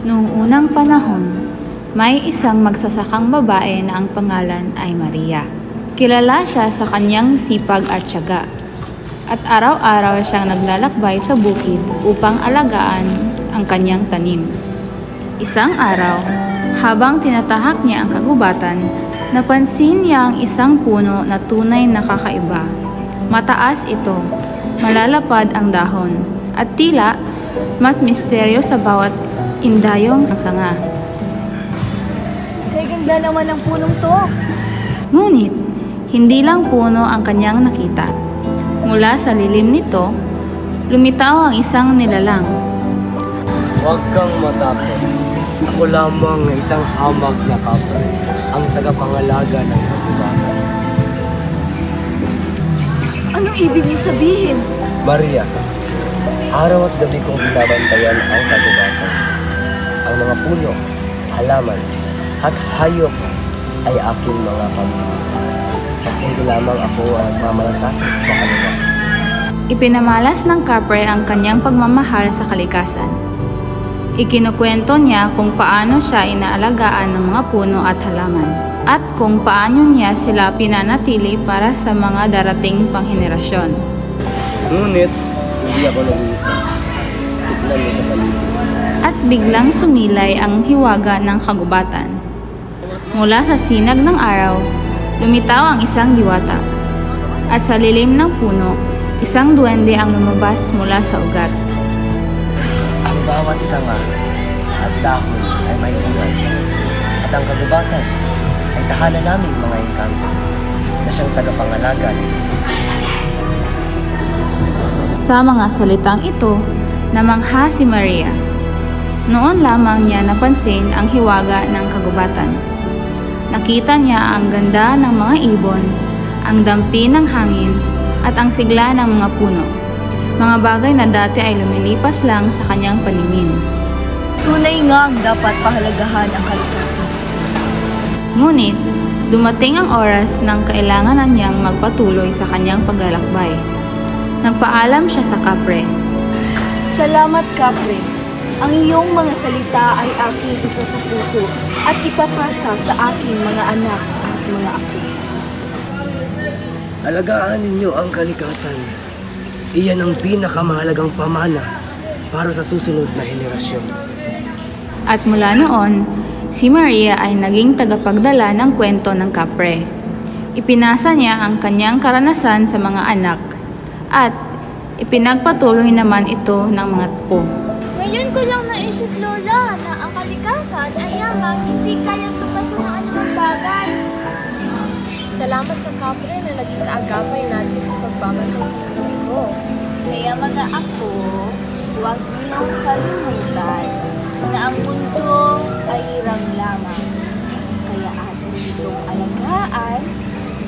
Noong unang panahon, may isang magsasakang babae na ang pangalan ay Maria. Kilala siya sa kanyang sipag at tiyaga. At araw-araw siyang naglalakbay sa bukid upang alagaan ang kanyang tanim. Isang araw, habang tinatahak niya ang kagubatan, napansin niya ang isang puno na tunay na kakaiba. Mataas ito, malalapad ang dahon, at tila mas misteryo sa bawat indayong sanga. Kay ganda naman ang punong to. Ngunit, hindi lang puno ang kanyang nakita. Mula sa lilim nito, lumitaw ang isang nilalang. Huwag kang matakot. Ako lamang isang hamag na kapre, ang tagapangalaga ng kagubatan. Anong ibig niyo sabihin? Maria, araw at gabi kong binabantayan ang kagubatan. Ang mga puno, halaman, at hayop ay aking mga pamilya. At hindi lamang ako ang nagmamalasakit sa kanila. Ipinamalas ng kapre ang kanyang pagmamahal sa kalikasan. Ikinukwento niya kung paano siya inaalagaan ng mga puno at halaman, at kung paano niya sila pinanatili para sa mga darating pang henerasyon. Ngunit, hindi ako nag-iisa. Tignan mo sa paligid. At biglang sumilay ang hiwaga ng kagubatan. Mula sa sinag ng araw, lumitaw ang isang diwata. At sa lilim ng puno, isang duwende ang lumabas mula sa ugat. Ang bawat sanga at dahon ay may buhay. At ang kagubatan ay tahanan naming mga engkanto na siyang tagapangalaga nito. Sa mga salitang ito, namangha si Maria. Noon lamang niya napansin ang hiwaga ng kagubatan. Nakita niya ang ganda ng mga ibon, ang dampi ng hangin, at ang sigla ng mga puno. Mga bagay na dati ay lumilipas lang sa kanyang paningin. Tunay nga ang dapat pahalagahan ang kalikasan. Ngunit, dumating ang oras ng kailangan na niyang magpatuloy sa kanyang paglalakbay. Nagpaalam siya sa kapre. Salamat, kapre. Ang iyong mga salita ay aking isa sa puso at ipapasa sa aking mga anak at mga apo. Alagaan ninyo ang kalikasan. Iyan ang pinakamahalagang pamana para sa susunod na henerasyon. At mula noon, si Maria ay naging tagapagdala ng kwento ng kapre. Ipinasa niya ang kanyang karanasan sa mga anak at ipinagpatuloy naman ito ng mga apo. Ngayon ko lang naisip, Lola, na ang kalikasan ay yamang hindi kayang tupasin ng anumang bagay. Salamat sa kapre na naging kaagapay natin sa pagbabantay sa buhay ko. Kaya mga apo, huwag niyong kalimutan na ang mundo ay hirang lamang. Kaya atin itong alagaan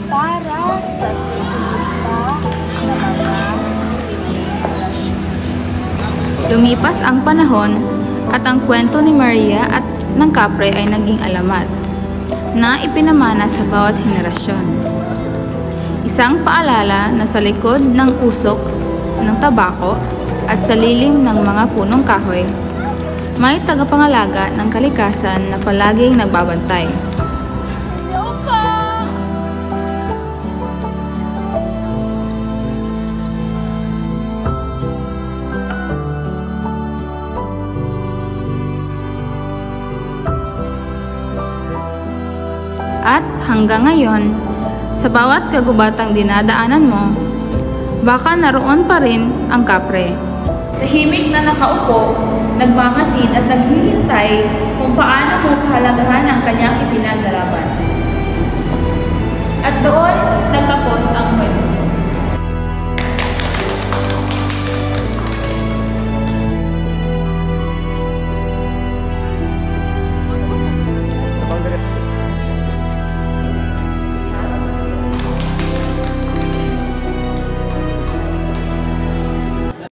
para sa susunod pa na mga henerasyon. Lumipas ang panahon at ang kwento ni Maria at ng kapre ay naging alamat na ipinamana sa bawat henerasyon. Isang paalala na sa likod ng usok ng tabako at sa lilim ng mga punong kahoy, may tagapangalaga ng kalikasan na palaging nagbabantay. At hanggang ngayon, sa bawat kagubatang dinadaanan mo, baka naroon pa rin ang kapre. Tahimik na nakaupo, nagmamasid at naghihintay kung paano mo pahalagahan ang kanyang ipinaglalaban. At doon nagtapos ang kwento.